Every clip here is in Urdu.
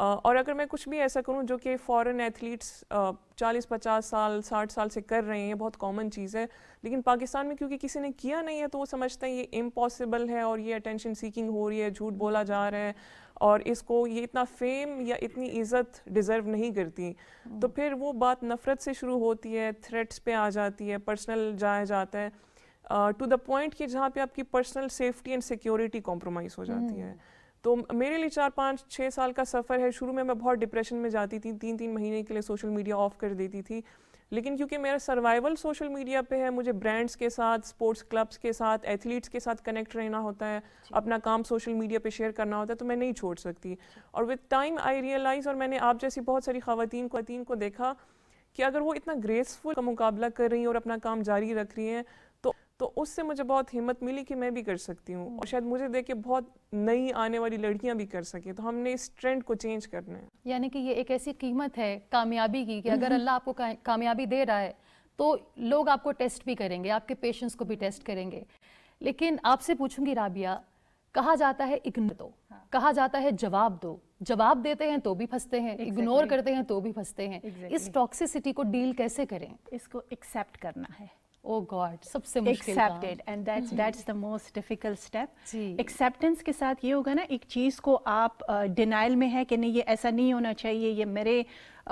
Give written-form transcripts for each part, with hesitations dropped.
اور اگر میں کچھ بھی ایسا کروں جو کہ فورن ایتھلیٹس 40-50 سال 60 سال سے کر رہے ہیں، یہ بہت کامن چیز ہے، لیکن پاکستان میں کیونکہ کسی نے کیا نہیں ہے تو وہ سمجھتے ہیں یہ امپاسبل ہے اور یہ اٹینشن سیکنگ ہو رہی ہے، جھوٹ بولا جا رہا ہے اور اس کو یہ اتنا فیم یا اتنی عزت ڈیزرو نہیں کرتی، تو پھر وہ بات نفرت سے شروع ہوتی ہے، تھریٹس پہ آ جاتی ہے، پرسنل جایا جاتا ہے ٹو دا پوائنٹ کہ جہاں پہ آپ کی personal safety and security compromise ہو جاتی ہے. تو میرے لیے 4-5-6 سال کا سفر ہے. شروع میں بہت ڈپریشن میں جاتی تھی، 3 مہینے کے لیے سوشل میڈیا آف کر دیتی تھی، لیکن کیونکہ میرا سروائیول سوشل میڈیا پہ ہے، مجھے برانڈس کے ساتھ، اسپورٹس کلبس کے ساتھ، ایتھلیٹس کے ساتھ کنیکٹ رہنا ہوتا ہے، اپنا کام سوشل میڈیا پہ شیئر کرنا ہوتا ہے، تو میں نہیں چھوڑ سکتی. اور وتھ ٹائم آئی ریئلائز، اور میں نے آپ جیسی بہت ساری خواتین کو دیکھا کہ اگر وہ اتنا گریسفل کا مقابلہ کر رہی ہیں اور اپنا کام جاری رکھ رہی ہیں تو اس سے مجھے بہت ہمت ملی کہ میں بھی کر سکتی ہوں، اور شاید مجھے دیکھ کے بہت نئی آنے والی لڑکیاں بھی کر سکیں. تو ہم نے اس ٹرینڈ کو چینج کرنا ہے. یعنی کہ یہ ایک ایسی قیمت ہے کامیابی کی کہ اگر اللہ آپ کو کامیابی دے رہا ہے تو لوگ آپ کو ٹیسٹ بھی کریں گے، آپ کے پیشنس کو بھی ٹیسٹ کریں گے. لیکن آپ سے پوچھوں گی رابعہ، کہا جاتا ہے اگنور دو، کہا جاتا ہے جواب دو، جواب دیتے ہیں تو بھی پھنستے ہیں، اگنور کرتے ہیں تو بھی پھنستے ہیں. اس ٹاکسیسٹی کو ڈیل کیسے کریں؟ اس کو ایکسیپٹ کرنا ہے. او گاڈ، سب سے مشکل کام. Accept it, and that's the most difficult step. G. Acceptance کے ساتھ یہ ہوگا نا، ایک چیز کو آپ ڈینائل میں ہے کہ نہیں یہ ایسا نہیں ہونا چاہیے، یہ میرے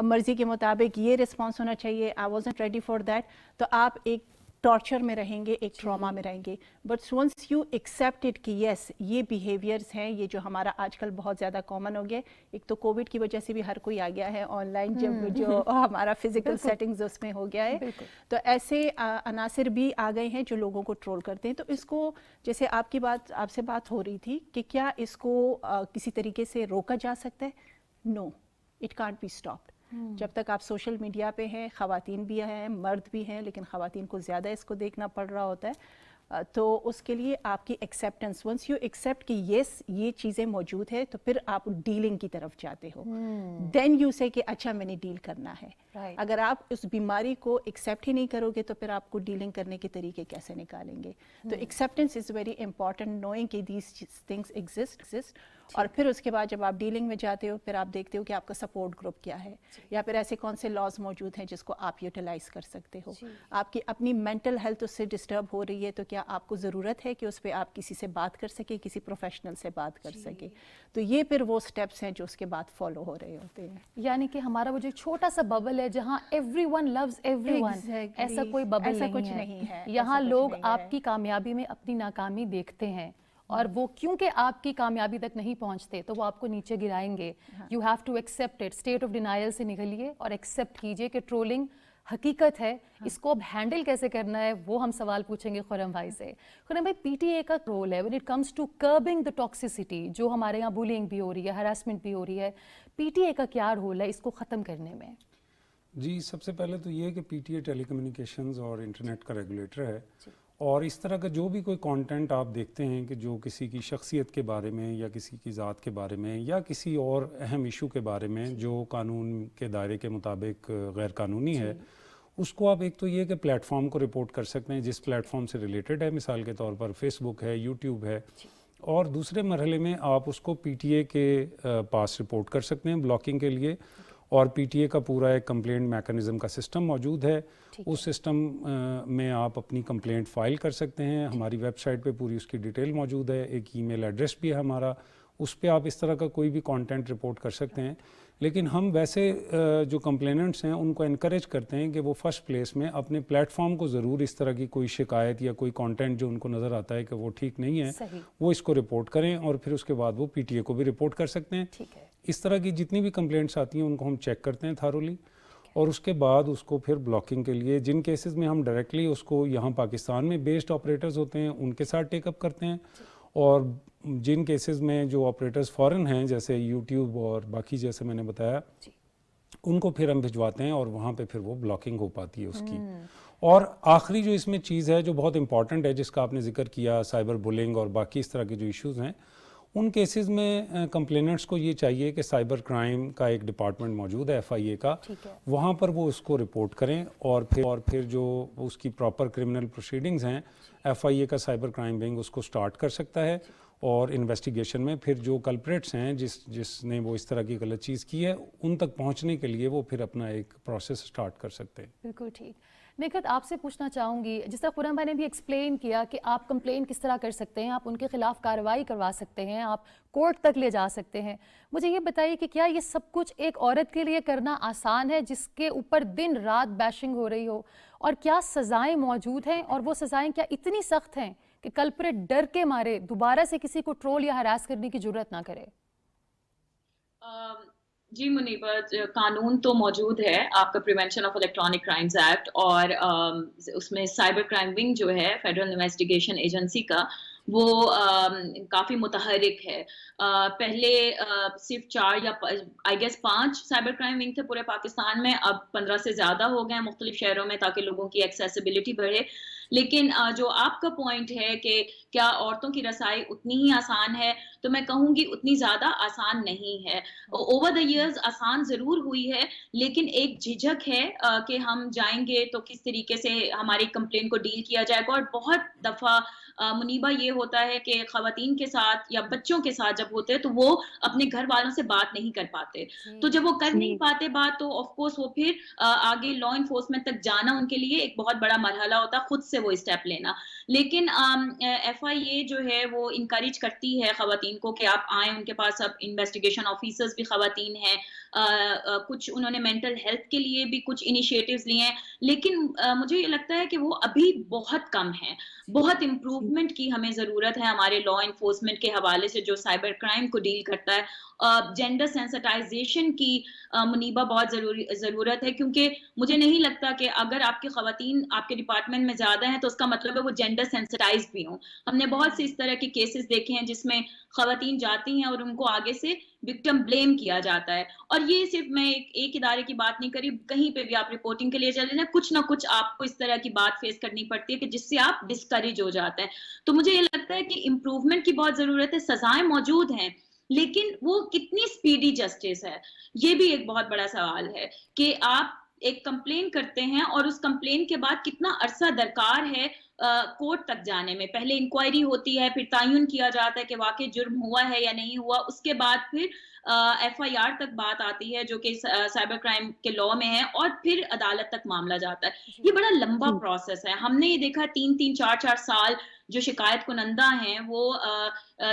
مرضی کے مطابق یہ رسپانس ہونا چاہیے، I wasn't ready for that، تو آپ ایک ٹارچر میں رہیں گے، ایک ٹراما میں رہیں گے. But once you accept it کہ یس یہ بیہیویئرس ہیں، یہ جو ہمارا آج کل بہت زیادہ کامن ہو گیا. ایک تو کووڈ کی وجہ سے بھی ہر کوئی آ گیا ہے آن لائن، جو ہمارا فزیکل سیٹنگز اس میں ہو گیا ہے، تو ایسے عناصر بھی آ گئے ہیں جو لوگوں کو ٹرول کرتے ہیں. تو اس کو جیسے آپ سے بات ہو رہی تھی کہ کیا اس کو کسی طریقے سے روکا جا سکتا ہے؟ نو، اٹ کانٹ بی اسٹاپڈ. جب تک آپ سوشل میڈیا پہ ہیں، خواتین بھی ہیں، مرد بھی ہیں، لیکن خواتین کو زیادہ اس کو دیکھنا پڑ رہا ہوتا ہے. تو اس کے لیے آپ کی ایکسیپٹنس، ونس یو ایکسیپٹ کہ یس یہ چیزیں موجود ہے، تو پھر آپ ڈیلنگ کی طرف جاتے ہو. دین یو سے کہ اچھا میں نے ڈیل کرنا ہے. اگر آپ اس بیماری کو ایکسیپٹ ہی نہیں کرو گے تو پھر آپ کو ڈیلنگ کرنے کے طریقے کیسے نکالیں گے؟ تو acceptance is very important, knowing کہ دیز تھنگس ایگزسٹ. اور پھر اس کے بعد جب آپ ڈیلنگ میں جاتے ہو، پھر آپ دیکھتے ہو کہ آپ کا سپورٹ گروپ کیا ہے، یا پھر ایسے کون سے لاز موجود ہیں جس کو آپ یوٹیلائز کر سکتے ہو. آپ کی اپنی مینٹل ہیلتھ اس سے ڈسٹرب ہو رہی ہے، تو کیا آپ کو ضرورت ہے کہ اس پہ آپ کسی سے بات کر سکیں، کسی پروفیشنل سے بات کر سکیں؟ تو یہ پھر وہ سٹیپس ہیں جو اس کے بعد فالو ہو رہے ہوتے ہیں. یعنی کہ ہمارا وہ جو چھوٹا سا ببل ہے جہاں every win lose every one, ایسا کوئی ببل نہیں ہے. یہاں لوگ آپ کی کامیابی میں اپنی ناکامی دیکھتے ہیں، اور وہ کیونکہ آپ کی کامیابی تک نہیں پہنچتے تو وہ آپ کو نیچے گرائیں گے. You have to accept it. State of denial سے نکلیے اور ایکسیپٹ کیجئے کہ ٹرولنگ حقیقت ہے. اس کو اب ہینڈل کیسے کرنا ہے وہ ہم سوال پوچھیں گے خرم بھائی سے. خرم بھائی، پی ٹی اے کا رول ہے when it comes to curbing the toxicity، جو ہمارے یہاں بولنگ بھی ہو رہی ہے، ہراسمنٹ بھی ہو رہی ہے، پی ٹی اے کا کیا رول ہے اس کو ختم کرنے میں؟ جی، سب سے پہلے تو یہ ہے کہ پی ٹی اے ٹیلی کمیونیکیشنز اور انٹرنیٹ کا ریگولیٹر ہے، اور اس طرح کا جو بھی کوئی کانٹینٹ آپ دیکھتے ہیں کہ جو کسی کی شخصیت کے بارے میں یا کسی کی ذات کے بارے میں یا کسی اور اہم ایشو کے بارے میں جو قانون کے دائرے کے مطابق غیر قانونی ہے، اس کو آپ ایک تو یہ کہ پلیٹ فارم کو رپورٹ کر سکتے ہیں جس پلیٹ فارم سے ریلیٹڈ ہے. مثال کے طور پر فیس بک ہے، یوٹیوب ہے، اور دوسرے مرحلے میں آپ اس کو پی ٹی اے کے پاس رپورٹ کر سکتے ہیں بلاکنگ کے لیے. اور پی ٹی اے کا پورا ایک کمپلینٹ میکانزم کا سسٹم موجود ہے. اس سسٹم میں آپ اپنی کمپلینٹ فائل کر سکتے ہیں. ہماری ویب سائٹ پہ پوری اس کی ڈیٹیل موجود ہے. ایک ای میل ایڈریس بھی ہے ہمارا، اس پہ آپ اس طرح کا کوئی بھی کانٹینٹ رپورٹ کر سکتے ہیں. لیکن ہم ویسے جو کمپلیننٹس ہیں ان کو انکریج کرتے ہیں کہ وہ فرسٹ پلیس میں اپنے پلیٹ فارم کو ضرور اس طرح کی کوئی شکایت یا کوئی کانٹینٹ جو ان کو نظر آتا ہے کہ وہ ٹھیک نہیں ہے، وہ اس کو رپورٹ کریں، اور پھر اس کے بعد وہ پی ٹی اے کو بھی رپورٹ کر سکتے ہیں. اس طرح کی جتنی بھی کمپلینٹس آتی ہیں ان کو ہم چیک کرتے ہیں تھارولی، اور اس کے بعد اس کو پھر بلاکنگ کے لیے جن کیسز میں ہم ڈائریکٹلی اس کو یہاں پاکستان میں بیسڈ آپریٹرز ہوتے ہیں ان کے ساتھ ٹیک اپ کرتے ہیں، اور جن کیسز میں جو آپریٹرز فورن ہیں جیسے یوٹیوب اور باقی جیسے میں نے بتایا، ان کو پھر ہم بھجواتے ہیں اور وہاں پہ پھر وہ بلاکنگ ہو پاتی ہے اس کی. اور آخری جو اس میں چیز ہے جو بہت امپورٹنٹ ہے جس کا آپ نے ذکر کیا، سائبر بلنگ اور باقی اس طرح کے جو ایشوز ہیں، ان کیسز میں کمپلیننٹس کو یہ چاہیے کہ سائبر کرائم کا ایک ڈپارٹمنٹ موجود ہے ایف آئی اے کا، وہاں پر وہ اس کو رپورٹ کریں، اور پھر جو اس کی پراپر کرمنل پروسیڈنگز ہیں ایف آئی اے کا سائبر کرائم ونگ اس کو سٹارٹ کر سکتا ہے. اور انویسٹیگیشن میں پھر جو کلپریٹس ہیں جس نے وہ اس طرح کی غلط چیز کی ہے ان تک پہنچنے کے لیے وہ پھر اپنا ایک پروسیس سٹارٹ کر سکتے ہیں. بالکل ٹھیک. نکھت آپ سے پوچھنا چاہوں گی, جس طرح خرم بھائی نے بھی ایکسپلین کیا کہ آپ کمپلین کس طرح کر سکتے ہیں, آپ ان کے خلاف کارروائی کروا سکتے ہیں, آپ کورٹ تک لے جا سکتے ہیں. مجھے یہ بتائیے کہ کیا یہ سب کچھ ایک عورت کے لیے کرنا آسان ہے جس کے اوپر دن رات بیشنگ ہو رہی ہو, اور کیا سزائیں موجود ہیں, اور وہ سزائیں کیا اتنی سخت ہیں کہ کلپریٹ ڈر کے مارے دوبارہ سے کسی کو ٹرول یا ہراس کرنے کی جرت نہ کرے؟ جی منیبہ, قانون تو موجود ہے, آپ کا prevention of electronic crimes act, اور اس میں سائبر کرائم ونگ جو ہے فیڈرل انویسٹیگیشن ایجنسی کا, وہ کافی متحرک ہے. پہلے صرف 4 یا I guess 5 cyber crime wing تھے پورے پاکستان میں, اب 15 سے زیادہ ہو گئے ہیں مختلف شہروں میں تاکہ لوگوں کی ایکسیسیبلٹی بڑھے. لیکن جو آپ کا پوائنٹ ہے کہ کیا عورتوں کی رسائی اتنی ہی آسان ہے, تو میں کہوں گی اتنی زیادہ آسان نہیں ہے. اوور دا ایئرز آسان ضرور ہوئی ہے, لیکن ایک جھجک ہے کہ ہم جائیں گے تو کس طریقے سے ہماری کمپلین کو ڈیل کیا جائے گا. اور بہت دفعہ منیبہ یہ ہوتا ہے کہ خواتین کے ساتھ یا بچوں کے ساتھ جب ہوتے ہیں تو وہ اپنے گھر والوں سے بات نہیں کر پاتے, تو جب وہ کر نہیں پاتے بات تو آف کورس وہ پھر آگے لا انفورسمنٹ تک جانا ان کے لیے ایک بہت بڑا مرحلہ ہوتا ہے, خود سے وہ اسٹیپ لینا. لیکن ایف آئی اے جو ہے وہ انکریج کرتی ہے خواتین کو کہ آپ آئیں, ان کے پاس اب انویسٹیگیشن آفیسرز بھی خواتین ہیں, کچھ انہوں نے مینٹل ہیلتھ کے لیے بھی کچھ انیشیٹوز لیے ہیں, لیکن مجھے یہ لگتا ہے کہ وہ ابھی بہت کم ہیں. بہت امپروومنٹ کی ہمیں ضرورت ہے ہمارے لا انفورسمنٹ کے حوالے سے جو سائبر کرائم کو ڈیل کرتا ہے. جینڈر سینسٹائزیشن کی منیبہ بہت ضرورت ہے, کیونکہ مجھے نہیں لگتا کہ اگر آپ کی خواتین آپ کے ڈپارٹمنٹ میں زیادہ ہیں تو اس کا مطلب ہے وہ جینڈر سینسٹائز بھی ہوں. ہم نے بہت سے اس طرح کے کیسز دیکھے ہیں جس میں خواتین جاتی ہیں اور ان کو آگے سے وکٹم بلیم کیا جاتا ہے. اور یہ صرف میں ایک ادارے کی بات نہیں کری, کہیں پہ بھی آپ رپورٹنگ کے لیے چلے جائیں کچھ نہ کچھ آپ کو اس طرح کی بات فیس کرنی پڑتی ہے کہ جس سے آپ ڈسکریج ہو جاتے ہیں. تو مجھے یہ لگتا ہے کہ امپروومنٹ کی بہت ضرورت ہے. سزائیں موجود ہیں, لیکن وہ کتنی سپیڈی جسٹس ہے, یہ بھی ایک بہت بڑا سوال ہے کہ آپ ایک کمپلین کرتے ہیں اور اس کمپلین کے بعد کتنا عرصہ درکار ہے کورٹ تک جانے میں. پہلے انکوائری ہوتی ہے, پھر تعین کیا جاتا ہے کہ واقعی جرم ہوا ہے یا نہیں ہوا, اس کے بعد پھر ایف آئی آر تک بات آتی ہے جو کہ سائبر کرائم کے لا میں ہے, اور پھر عدالت تک معاملہ جاتا ہے. یہ بڑا لمبا پروسیس ہے. ہم نے یہ دیکھا 3-3 4-4 سال جو شکایت کنندہ ہیں وہ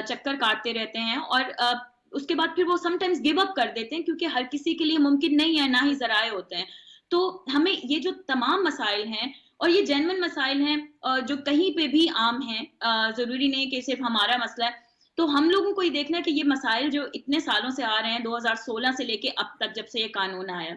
چکر کاٹتے رہتے ہیں, اور اس کے بعد پھر وہ سم ٹائمز گیو اپ کر دیتے ہیں, کیونکہ ہر کسی کے لیے ممکن نہیں ہے, نہ ہی ذرائع ہوتے ہیں. تو ہمیں یہ جو تمام مسائل ہیں, اور یہ جینوئن مسائل ہیں جو کہیں پہ بھی عام ہیں, ضروری نہیں کہ صرف ہمارا مسئلہ ہے, تو ہم لوگوں کو یہ دیکھنا ہے کہ یہ مسائل جو اتنے سالوں سے آ رہے ہیں, 2016 سے لے کے اب تک جب سے یہ قانون آیا,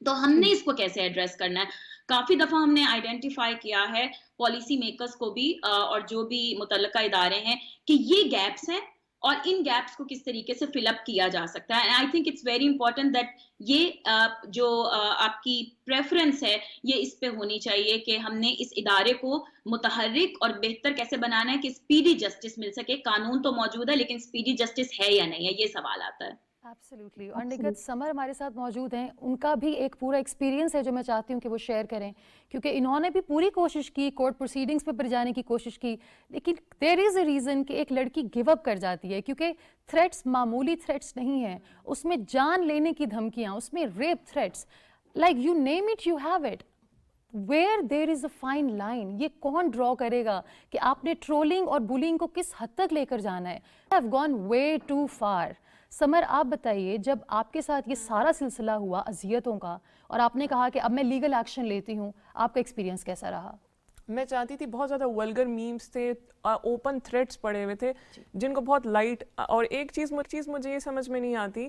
تو ہم نے اس کو کیسے ایڈریس کرنا ہے. کافی دفعہ ہم نے آئیڈینٹیفائی کیا ہے پالیسی میکرز کو بھی اور جو بھی متعلقہ ادارے ہیں کہ یہ گیپس ہیں, اور ان گیپس کو کس طریقے سے فل اپ کیا جا سکتا ہے. I think it's very important that یہ جو آپ کی پریفرنس ہے یہ اس پہ ہونی چاہیے کہ ہم نے اس ادارے کو متحرک اور بہتر کیسے بنانا ہے کہ اسپیڈی جسٹس مل سکے. قانون تو موجود ہے, لیکن اسپیڈی جسٹس ہے یا نہیں ہے, یہ سوال آتا ہے. ایبسلیوٹلی. اور نکھت سمر ہمارے ساتھ موجود ہیں, ان کا بھی ایک پورا ایکسپیرینس ہے جو میں چاہتی ہوں کہ وہ شیئر کریں, کیونکہ انہوں نے بھی پوری کوشش کی, کورٹ پروسیڈنگس پہ جانے کی کوشش کی, لیکن دیر از اے ریزن کہ ایک لڑکی گیو اپ کر جاتی ہے, کیونکہ تھریٹس معمولی تھریٹس نہیں ہیں, اس میں جان لینے کی دھمکیاں, اس میں rape threats, like you name it you have it. Where there is a fine line, یہ کون ڈرا کرے گا کہ آپ نے ٹرولنگ اور بولنگ کو کس حد تک لے کر جانا ہے. Have gone way too far. Samar آپ بتائیے, جب آپ کے ساتھ یہ سارا سلسلہ ہوا اذیتوں کا, اور آپ نے کہا کہ اب میں لیگل ایکشن لیتی ہوں, آپ کا ایکسپیرینس کیسا رہا؟ میں چاہتی تھی, بہت زیادہ ولگر میمز تھے, اوپن تھریٹس پڑے ہوئے تھے جن کو بہت لائٹ, اور ایک چیز مجھے یہ سمجھ میں نہیں آتی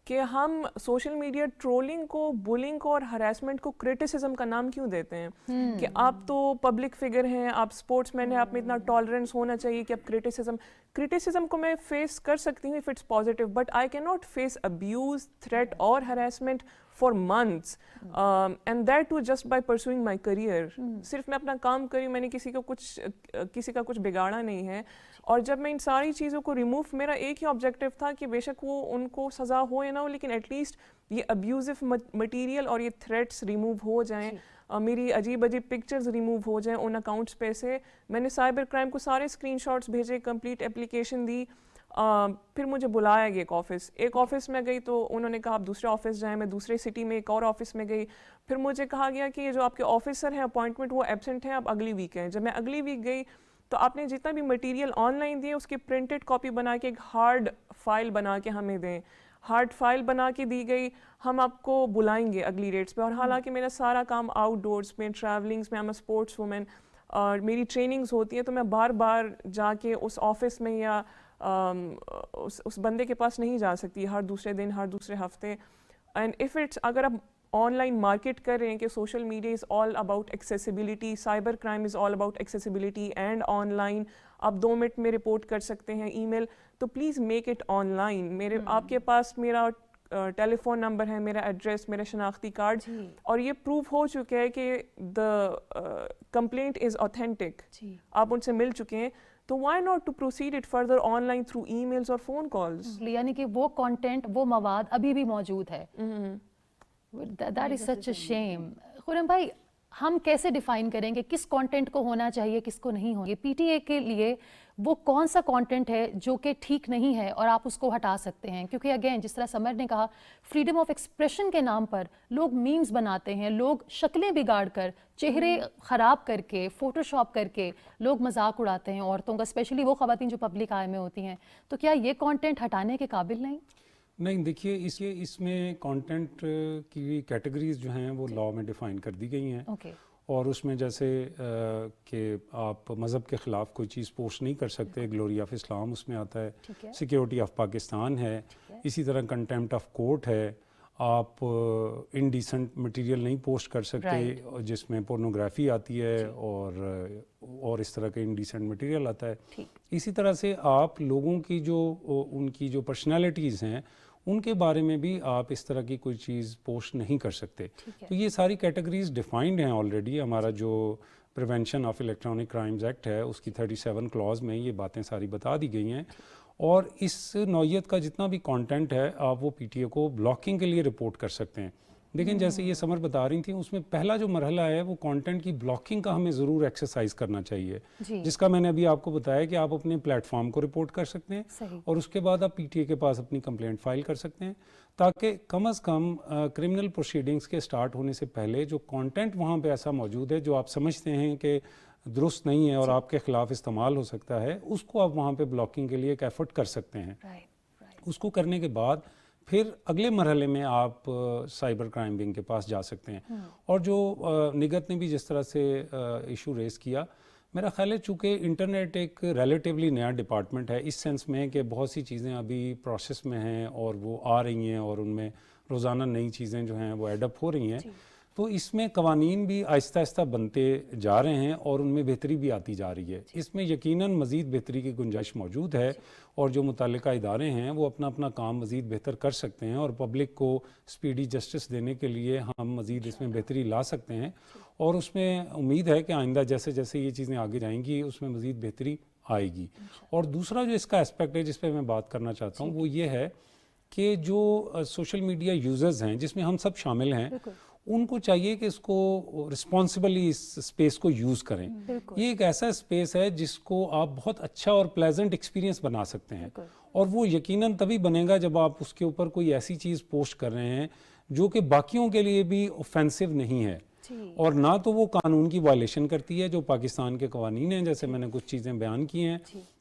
کہ ہم سوشل میڈیا ٹرولنگ کو, بولنگ کو اور ہراسمنٹ کو کرٹیسزم کا نام کیوں دیتے ہیں کہ آپ تو پبلک فگر ہیں, آپ اسپورٹس مین ہیں, آپ میں اتنا ٹالرنس ہونا چاہیے کہ آپ کرٹیسزم کو میں فیس کر سکتی ہوں if it's positive, but I can not face abuse, threat اور harassment for months and that too just by pursuing my career. صرف میں اپنا کام کری, میں نے کسی کا کچھ بگاڑا نہیں ہے. اور جب میں ان ساری چیزوں کو ریموو، میرا ایک ہی آبجیکٹیو تھا کہ بے شک وہ ان کو سزا ہو یا نہ ہو، لیکن ایٹ لیسٹ یہ ابیوزو مٹیریل اور یہ تھریٹس ریموو ہو جائیں، میری عجیب عجیب پکچرز ریموو ہو جائیں ان اکاؤنٹس پہ سے. میں نے سائبر کرائم کو سارے اسکرین شاٹس بھیجے، کمپلیٹ اپلیکیشن دی. پھر مجھے بلایا گیا ایک آفس میں گئی تو انہوں نے کہا آپ دوسرے آفس جائیں. میں دوسرے سٹی میں ایک اور آفس میں گئی. پھر مجھے کہا گیا کہ یہ جو آپ کے آفیسر ہیں اپوائنٹمنٹ وہ ایبسنٹ ہیں، آپ اگلی ویک ہیں. جب میں اگلی ویک گئی تو آپ نے جتنا بھی مٹیریل آن لائن دیے اس کی پرنٹڈ کاپی بنا کے ایک ہارڈ فائل بنا کے ہمیں دیں. ہارڈ فائل بنا کے دی گئی، ہم آپ کو بلائیں گے اگلی ڈیٹس پہ. اور حالانکہ میرا سارا کام آؤٹ ڈورس میں، ٹریولنگس میں، I'm a اسپورٹس وومن، اور میری ٹریننگز ہوتی ہیں تو میں بار بار جا کے اس آفس میں یا اس بندے کے پاس نہیں جا سکتی ہر دوسرے دن، ہر دوسرے ہفتے. اینڈ اف اٹس، اگر آپ آن لائن مارکیٹ کر رہے ہیں کہ social media is all about accessibility, cyber crime is all about accessibility and on line, آپ 2 منٹ میں رپورٹ کر سکتے ہیں ای میل، تو please make it on line. آپ کے پاس میرا ٹیلی فون نمبر ہے، میرا ایڈریس، میرا شناختی کارڈ، اور یہ پروف ہو چکا ہے کہ دا کمپلینٹ از اوتھینٹک، آپ ان سے مل چکے ہیں. تو why not to proceed it further online through emails اور فون کالز. یعنی کہ وہ کانٹینٹ، وہ مواد ابھی بھی موجود ہے. دیٹ از سچ اے شیم. خرم بھائی، ہم کیسے ڈیفائن کریں گے کس کانٹینٹ کو ہونا چاہیے، کس کو نہیں ہوگی؟ پی ٹی اے کے لیے وہ کون سا کانٹینٹ ہے جو کہ ٹھیک نہیں ہے اور آپ اس کو ہٹا سکتے ہیں؟ کیونکہ اگین جس طرح سمر نے کہا، فریڈم آف ایکسپریشن کے نام پر لوگ میمز بناتے ہیں، لوگ شکلیں بگاڑ کر، چہرے خراب کر کے، فوٹو شاپ کر کے لوگ مذاق اڑاتے ہیں عورتوں کا، اسپیشلی وہ خواتین جو پبلک آئے میں ہوتی ہیں. تو کیا یہ کانٹینٹ ہٹانے کے قابل نہیں؟ نہیں، دیکھیے اس میں کانٹینٹ کی کیٹیگریز جو ہیں وہ لاء میں ڈیفائن کر دی گئی ہیں. اور اس میں جیسے کہ آپ مذہب کے خلاف کوئی چیز پوسٹ نہیں کر سکتے، گلوری آف اسلام اس میں آتا ہے، سیکیورٹی آف پاکستان ہے، اسی طرح کنٹیمپٹ آف کورٹ ہے. آپ انڈیسنٹ مٹیریل نہیں پوسٹ کر سکتے جس میں پورنوگرافی آتی ہے اور اس طرح کا انڈیسنٹ مٹیریل آتا ہے. اسی طرح سے آپ لوگوں کی جو ان کی جو پرسنالٹیز ہیں ان کے بارے میں بھی آپ اس طرح کی کوئی چیز پوسٹ نہیں کر سکتے. تو یہ ساری کیٹیگریز ڈیفائنڈ ہیں آلریڈی. ہمارا جو prevention of electronic crimes act ہے اس کی 37 کلاز میں یہ باتیں ساری بتا دی گئی ہیں. اور اس نوعیت کا جتنا بھی کانٹینٹ ہے آپ وہ پی ٹی اے کو بلاکنگ کے لیے رپورٹ کر سکتے ہیں. لیکن جیسے یہ سمر بتا رہی تھیں، اس میں پہلا جو مرحلہ ہے وہ کانٹینٹ کی بلاکنگ کا ہمیں ضرور ایکسرسائز کرنا چاہیے، جس کا میں نے ابھی آپ کو بتایا کہ آپ اپنے پلیٹ فارم کو رپورٹ کر سکتے ہیں اور اس کے بعد آپ پی ٹی اے کے پاس اپنی کمپلینٹ فائل کر سکتے ہیں، تاکہ کم از کم کرمنل پروسیڈنگز کے سٹارٹ ہونے سے پہلے جو کانٹینٹ وہاں پہ ایسا موجود ہے جو آپ سمجھتے ہیں کہ درست نہیں ہے اور آپ کے خلاف استعمال ہو سکتا ہے، اس کو آپ وہاں پہ بلاکنگ کے لیے ایک ایفرٹ کر سکتے ہیں. اس کو کرنے کے بعد پھر اگلے مرحلے میں آپ سائبر کرائم ونگ کے پاس جا سکتے ہیں. اور جو نگت نے بھی جس طرح سے ایشو ریز کیا، میرا خیال ہے چونکہ انٹرنیٹ ایک ریلیٹیولی نیا ڈپارٹمنٹ ہے اس سینس میں کہ بہت سی چیزیں ابھی پروسیس میں ہیں اور وہ آ رہی ہیں اور ان میں روزانہ نئی چیزیں جو ہیں وہ ایڈ اپ ہو رہی ہیں. تو اس میں قوانین بھی آہستہ آہستہ بنتے جا رہے ہیں اور ان میں بہتری بھی آتی جا رہی ہے. اس میں یقیناً مزید بہتری کی گنجائش موجود ہے اور جو متعلقہ ادارے ہیں وہ اپنا اپنا کام مزید بہتر کر سکتے ہیں اور پبلک کو سپیڈی جسٹس دینے کے لیے ہم مزید اس میں بہتری لا سکتے ہیں. اور اس میں امید ہے کہ آئندہ جیسے جیسے یہ چیزیں آگے جائیں گی اس میں مزید بہتری آئے گی. اور دوسرا جو اس کا اسپیکٹ ہے جس پہ میں بات کرنا چاہتا ہوں وہ یہ ہے کہ جو سوشل میڈیا یوزرز ہیں جس میں ہم سب شامل ہیں، ان کو چاہیے کہ اس کو رسپانسبلی اس اسپیس کو یوز کریں. یہ ایک ایسا اسپیس ہے جس کو آپ بہت اچھا اور پلیزنٹ ایکسپیرینس بنا سکتے ہیں، اور وہ یقیناً تبھی بنے گا جب آپ اس کے اوپر کوئی ایسی چیز پوسٹ کر رہے ہیں جو کہ باقیوں کے لیے بھی اوفینسو نہیں ہے اور نہ تو وہ قانون کی وائلیشن کرتی ہے جو پاکستان کے قوانین ہیں، جیسے میں نے کچھ چیزیں بیان کی ہیں.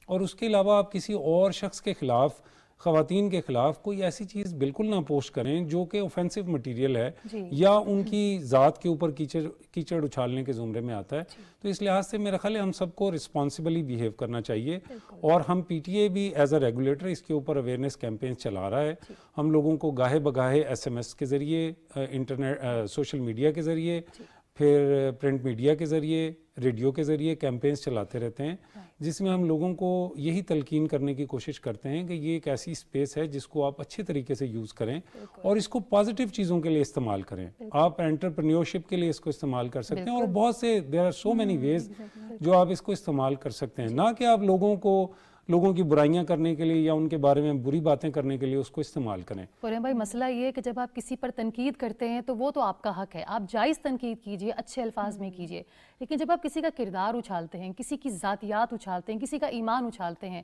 اور اس کے علاوہ آپ کسی اور شخص کے خلاف، خواتین کے خلاف کوئی ایسی چیز بالکل نہ پوسٹ کریں جو کہ اوفینسو مٹیریل ہے یا ان کی ذات کے اوپر کیچڑ اچھالنے کے زمرے میں آتا ہے. تو اس لحاظ سے میرا خیال ہے ہم سب کو رسپانسبلی بیہیو کرنا چاہیے. اور ہم پی ٹی اے بھی ایز اے ریگولیٹر اس کے اوپر اویئرنیس کیمپین چلا رہا ہے. ہم لوگوں کو گاہے بگاہے SMS کے ذریعے، انٹرنیٹ، سوشل میڈیا کے ذریعے، پھر پرنٹ میڈیا کے ذریعے، ریڈیو کے ذریعے کیمپینز چلاتے رہتے ہیں جس میں ہم لوگوں کو یہی تلقین کرنے کی کوشش کرتے ہیں کہ یہ ایک ایسی اسپیس ہے جس کو آپ اچھے طریقے سے یوز کریں اور اس کو پازیٹیو چیزوں کے لیے استعمال کریں. آپ انٹرپرینیورشپ کے لیے اس کو استعمال کر سکتے ہیں اور بہت سے there are so many ways جو آپ اس کو استعمال کر سکتے ہیں. نہ کہ آپ لوگوں کو لوگوں کی برائیاں کرنے کے لیے یا ان کے بارے میں بری باتیں کرنے کے لیے اس کو استعمال کریں. خرم بھائی مسئلہ یہ ہے کہ جب آپ کسی پر تنقید کرتے ہیں تو وہ تو آپ کا حق ہے, آپ جائز تنقید کیجئے, اچھے الفاظ میں کیجئے, لیکن جب آپ کسی کا کردار اچھالتے ہیں, کسی کی ذاتیات اچھالتے ہیں, کسی کا ایمان اچھالتے ہیں,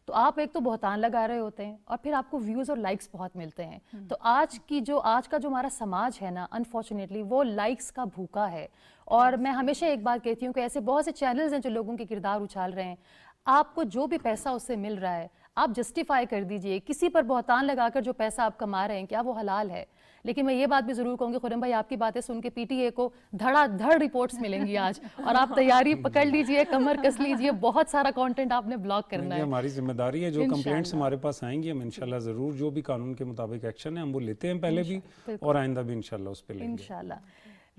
تو آپ ایک تو بہتان لگا رہے ہوتے ہیں اور پھر آپ کو ویوز اور لائکس بہت ملتے ہیں. تو آج کا جو ہمارا سماج ہے نا, انفارچونیٹلی وہ لائکس کا بھوکا ہے. اور میں ہمیشہ ایک بات کہتی ہوں کہ ایسے بہت سے چینلز ہیں جو لوگوں کے کردار اچھال رہے ہیں. آپ کو جو بھی پیسہ اس سے مل رہا ہے آپ جسٹیفائی کر دیجئے. کسی پر بہتان لگا کر جو پیسہ آپ کما رہے ہیں کیا وہ حلال ہے؟ لیکن میں یہ بات بھی ضرور کہوں گی خرم بھائی, آپ کی باتیں سن کے پی ٹی اے کو دھڑا دھڑ رپورٹس ملیں گی آج, اور آپ تیاری پکڑ لیجئے, کمر کس لیجئے, بہت سارا کانٹینٹ آپ نے بلاک کرنا ہے. ہماری ذمہ داری ہے, جو کمپلینٹس ہمارے پاس آئیں گی ہم انشاءاللہ ضرور جو بھی قانون کے مطابق ایکشن ہے ہم وہ لیتے ہیں پہلے بھی اور آئندہ بھی انشاءاللہ اس پہ لیں گے انشاءاللہ.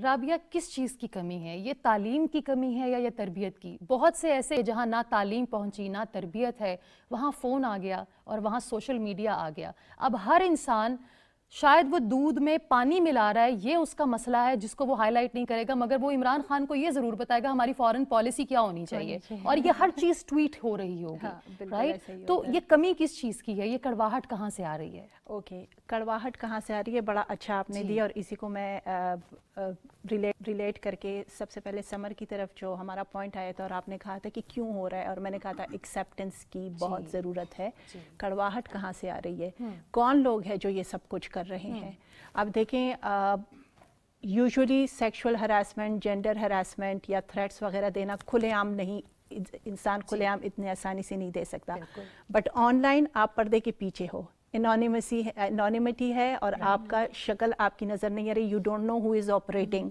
رابعہ, کس چیز کی کمی ہے؟ یہ تعلیم کی کمی ہے یا یہ تربیت کی؟ بہت سے ایسے جہاں نہ تعلیم پہنچی نہ تربیت ہے, وہاں فون آ گیا اور وہاں سوشل میڈیا آ گیا. اب ہر انسان شاید وہ دودھ میں پانی ملا رہا ہے, یہ اس کا مسئلہ ہے جس کو وہ ہائی لائٹ نہیں کرے گا, مگر وہ عمران خان کو یہ ضرور بتائے گا ہماری فارن پالیسی کیا ہونی چاہیے, اور یہ ہر چیز ٹویٹ ہو رہی ہوگی, رائٹ؟ تو یہ کمی کس چیز کی ہے, یہ کڑواہٹ کہاں سے آ رہی ہے؟ اوکے, کڑواہٹ کہاں سے آ رہی ہے, بڑا اچھا آپ نے دیا, اور اسی کو میں ریلیٹ کر کے سب سے پہلے سمر کی طرف جو ہمارا پوائنٹ آیا تھا اور آپ نے کہا تھا کہ کیوں ہو رہا ہے, اور میں نے کہا تھا ایکسیپٹنس کی بہت ضرورت ہے. کڑواہٹ کہاں سے آ رہی ہے, کون لوگ ہیں جو یہ سب کچھ کر رہے ہیں؟ اب دیکھیں, usually sexual harassment, gender harassment یا تھریٹس وغیرہ دینا کھلے عام نہیں, انسان کھلے عام اتنے آسانی سے نہیں دے سکتا, بٹ آن لائن آپ پردے کے پیچھے ہو, انونیمٹی ہے, اور آپ کا شکل آپ کی نظر نہیں آ رہی, you don't know who is operating,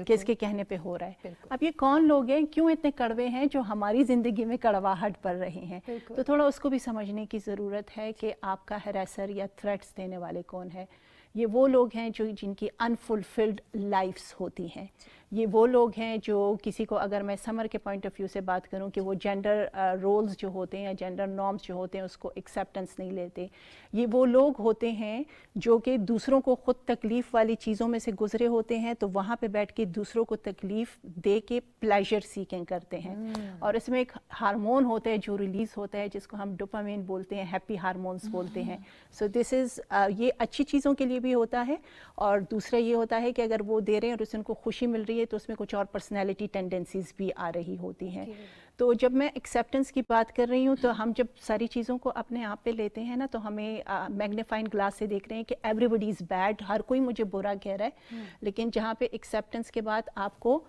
کس کے کہنے پہ ہو رہا ہے. اب یہ کون لوگ ہیں, کیوں اتنے کڑوے ہیں جو ہماری زندگی میں کڑواہٹ پڑ رہے ہیں, تو تھوڑا اس کو بھی سمجھنے کی ضرورت ہے کہ آپ کا ہراسر یا تھریٹس دینے والے کون ہیں. یہ وہ لوگ ہیں جن کی انفلفلڈ لائفز ہوتی ہیں. یہ وہ لوگ ہیں جو کسی کو, اگر میں سمر کے پوائنٹ آف ویو سے بات کروں کہ وہ جینڈر رولز جو ہوتے ہیں, جینڈر نارمز جو ہوتے ہیں, اس کو ایکسیپٹنس نہیں لیتے. یہ وہ لوگ ہوتے ہیں جو کہ دوسروں کو خود تکلیف والی چیزوں میں سے گزرے ہوتے ہیں, تو وہاں پہ بیٹھ کے دوسروں کو تکلیف دے کے پلیجر سیکنگ کرتے ہیں, اور اس میں ایک ہارمون ہوتا ہے جو ریلیز ہوتا ہے جس کو ہم ڈوپامین بولتے ہیں, ہیپی ہارمونس بولتے ہیں. سو دس از, یہ اچھی چیزوں کے لیے بھی ہوتا ہے, اور دوسرا یہ ہوتا ہے کہ اگر وہ دے رہے ہیں اور اس ان کو خوشی مل رہی ہے تو اس میں کچھ اور پرسنالٹی ٹینڈنسیز بھی آ رہی ہوتی ہیں. تو جب میں ایکسیپٹنس کی بات کر رہی ہوں تو ہم جب ساری چیزوں کو اپنے آپ پہ لیتے ہیں نا, تو ہمیں میگنیفائنگ گلاس سے دیکھ رہے ہیں کہ ایوری بڈی از بیڈ, ہر کوئی مجھے برا کہہ رہا ہے. لیکن جہاں پہ ایکسیپٹنس کے بعد آپ کو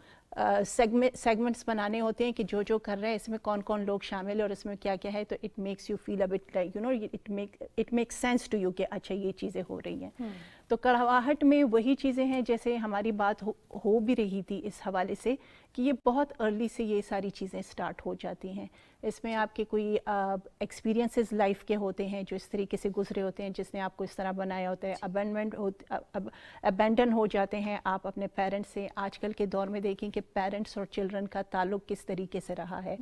سیگمنٹس بنانے ہوتے ہیں کہ جو کر رہے ہیں اس میں کون کون لوگ شامل ہیں اور اس میں کیا کیا ہے, تو it makes you feel a bit like you know, it makes sense to you کہ اچھا یہ چیزیں ہو رہی ہیں. تو کڑواہٹ میں وہی چیزیں ہیں جیسے ہماری بات ہو بھی رہی تھی اس حوالے سے کہ یہ بہت ارلی سے یہ ساری چیزیں سٹارٹ ہو جاتی ہیں. اس میں آپ کے کوئی ایکسپیرینسز لائف کے ہوتے ہیں جو اس طریقے سے گزرے ہوتے ہیں, جس نے آپ کو اس طرح بنایا ہوتا ہے. ابینڈن ہو جاتے ہیں آپ اپنے پیرنٹس سے. آج کل کے دور میں دیکھیں کہ پیرنٹس اور چلڈرن کا تعلق کس طریقے سے رہا ہے.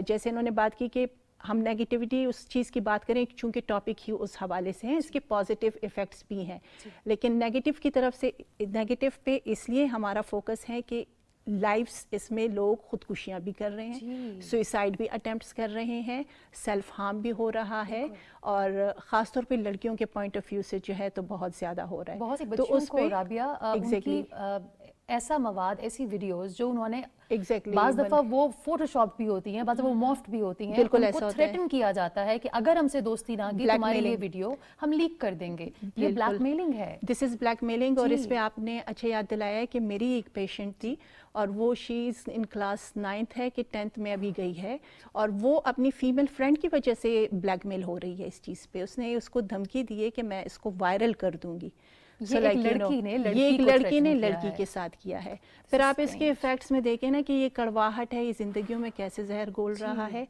جیسے انہوں نے بات کی کہ ہم نیگیٹیوٹی اس چیز کی بات کریں چونکہ ٹاپک ہی اس حوالے سے ہیں, اس کے پازیٹیو ایفیکٹس بھی ہیں, لیکن نیگیٹیو کی طرف سے, نیگیٹیو پہ اس لیے ہمارا فوکس ہے کہ لائفز, اس میں لوگ خودکشیاں بھی کر رہے ہیں, سوئسائڈ بھی اٹیمپٹس کر رہے ہیں, سیلف ہارم بھی ہو رہا ہے, اور خاص طور پہ لڑکیوں کے پوائنٹ آف ویو سے جو ہے تو بہت زیادہ ہو رہا ہے. بہت سی بچیوں کو رابعہ ان کی ایسا مواد, ایسی ویڈیوز جو انہوں نے بعض دفعہ وہ فوٹو شاپ بھی ہوتی ہیں, بعض دفعہ وہ موفٹ بھی ہوتی ہیں, ان کو تھریٹن کیا جاتا ہے کہ اگر ہم سے دوستی نہ کی تمہاری یہ ویڈیو ہم لیک کر دیں گے. یہ بلیک میلنگ ہے, دس از بلیک میلنگ. اور اس پہ آپ نے اچھا یاد دلایا ہے کہ میری ایک پیشنٹ تھی اور وہ شی از ان کلاس 9th ہے کہ 10th میں ابھی گئی ہے, اور وہ اپنی فیمیل فرینڈ کی وجہ سے بلیک میل ہو رہی ہے اس چیز پہ. اس نے اس کو دھمکی دی ہے کہ میں اس کو وائرل کر دوں گی. یہ ایک لڑکی نے لڑکی کے ساتھ کیا ہے. پھر آپ اس کے ایفیکٹس میں دیکھیں نا کہ یہ کڑواہٹ ہے, یہ زندگیوں میں کیسے زہر گھول رہا ہے.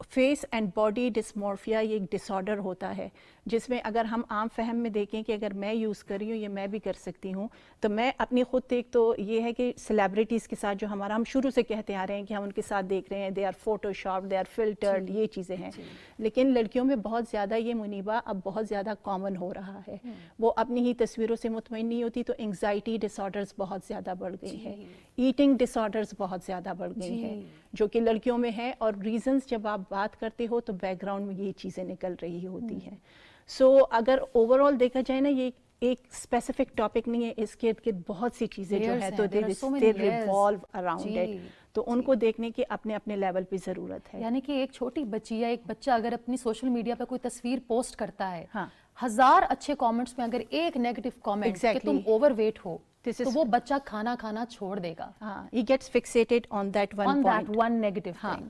فیس اینڈ باڈی ڈسمورفیا یہ ایک ڈس آرڈر ہوتا ہے جس میں اگر ہم عام فہم میں دیکھیں کہ اگر میں یوز کر رہی ہوں یہ میں بھی کر سکتی ہوں, تو میں اپنی خود ایک تو یہ ہے کہ سیلیبریٹیز کے ساتھ جو ہم شروع سے کہتے آ رہے ہیں کہ ہم ان کے ساتھ دیکھ رہے ہیں they are Photoshop, they are filtered, یہ چیزیں ہیں. لیکن لڑکیوں میں بہت زیادہ یہ منیبہ اب بہت زیادہ کامن ہو رہا ہے. وہ اپنی ہی تصویروں سے مطمئن نہیں ہوتی تو انگزائٹی ڈس آرڈرز بہت زیادہ بڑھ گئی ہیں, ایٹنگ ڈس آرڈرز بہت زیادہ بڑھ گئی ہیں جو کہ لڑکیوں میں ہے, اور ریزنز جب آپ بات کرتے ہو تو بیک گراؤنڈ میں یہ چیزیں نکل رہی ہوتی ہیں. سو اگر اوور آل دیکھا جائے نا, یہ ایک اسپیسیفک ٹاپک نہیں ہے, اس کے ارد گرد بہت سی چیزیں جو ہے تو دے ریوالو اراؤنڈ اٹ, تو ان کو دیکھنے کی اپنے اپنے لیول پہ ضرورت ہے. یعنی کہ ایک چھوٹی بچی یا ایک بچہ اگر اپنی سوشل میڈیا پہ کوئی تصویر پوسٹ کرتا ہے, 1000 اچھے کامنٹس میں اگر ایک نیگیٹو کامنٹ کہ تم اوور ویٹ ہو, تو وہ بچہ کھانا کھانا چھوڑ دے گا. He gets fixated on that one point. one negative thing.